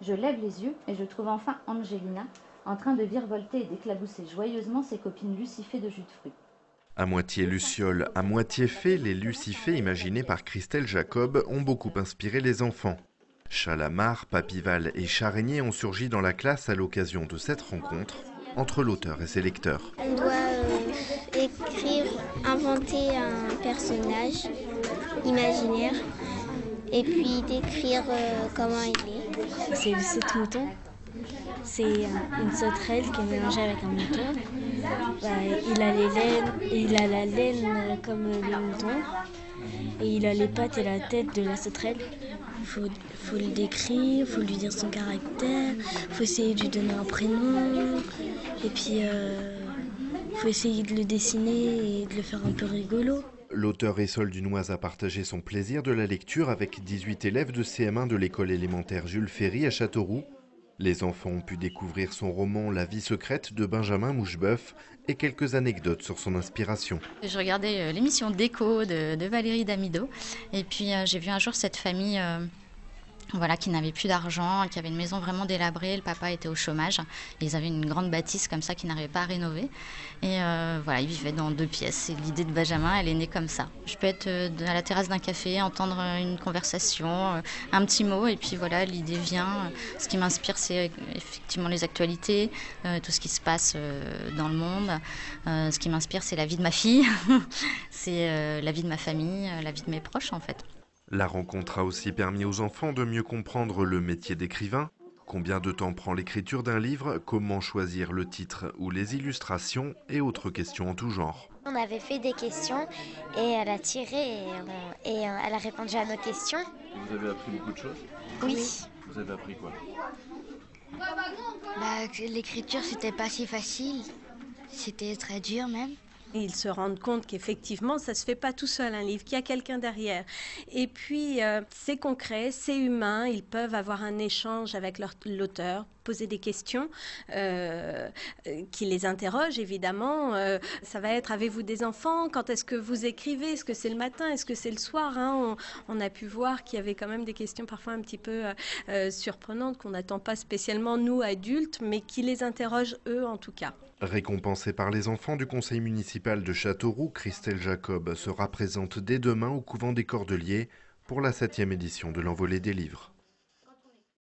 Je lève les yeux et je trouve enfin Angelina en train de virevolter et d'éclabousser joyeusement ses copines lucifées de jus de fruits. À moitié luciole, à moitié fée, les lucifées imaginées par Christelle Jacob ont beaucoup inspiré les enfants. Chalamar, Papival et Charrégnier ont surgi dans la classe à l'occasion de cette rencontre entre l'auteur et ses lecteurs. On doit écrire, inventer un personnage imaginaire et puis décrire comment il est. C'est le saute-mouton. C'est une sauterelle qui est mélangée avec un mouton. Il a la laine comme le mouton. Et il a les pattes et la tête de la sauterelle. Faut le décrire, faut lui dire son caractère, faut essayer de lui donner un prénom. Et puis, faut essayer de le dessiner et de le faire un peu rigolo. L'auteur Essol Dunoise a partagé son plaisir de la lecture avec 18 élèves de CM1 de l'école élémentaire Jules Ferry à Châteauroux. Les enfants ont pu découvrir son roman La vie secrète de Benjamin Moucheboeuf et quelques anecdotes sur son inspiration. Je regardais l'émission Déco de Valérie Damido et puis j'ai vu un jour cette famille qui n'avait plus d'argent, qui avait une maison vraiment délabrée, le papa était au chômage, et ils avaient une grande bâtisse comme ça qu'ils n'arrivaient pas à rénover. Et ils vivaient dans 2 pièces. Et l'idée de Benjamin, elle est née comme ça. Je peux être à la terrasse d'un café, entendre une conversation, un petit mot, et puis voilà, l'idée vient. Ce qui m'inspire, c'est effectivement les actualités, tout ce qui se passe dans le monde. Ce qui m'inspire, c'est la vie de ma fille, c'est la vie de ma famille, la vie de mes proches en fait. La rencontre a aussi permis aux enfants de mieux comprendre le métier d'écrivain. Combien de temps prend l'écriture d'un livre? Comment choisir le titre ou les illustrations? Et autres questions en tout genre. On avait fait des questions et elle a tiré et elle a répondu à nos questions. Vous avez appris beaucoup de choses? Oui. Vous avez appris quoi? Que l'écriture, c'était pas si facile. C'était très dur même. Et ils se rendent compte qu'effectivement, ça ne se fait pas tout seul un livre, qu'il y a quelqu'un derrière. Et puis, c'est concret, c'est humain, ils peuvent avoir un échange avec l'auteur, poser des questions qui les interrogent, évidemment. Ça va être, avez-vous des enfants? Quand est-ce que vous écrivez? Est-ce que c'est le matin? Est-ce que c'est le soir? On a pu voir qu'il y avait quand même des questions parfois un petit peu surprenantes qu'on n'attend pas spécialement, nous, adultes, mais qui les interrogent, eux, en tout cas. Récompensée par les enfants du conseil municipal de Châteauroux, Christelle Jacob sera présente dès demain au couvent des Cordeliers pour la 7e édition de l'Envolée des livres.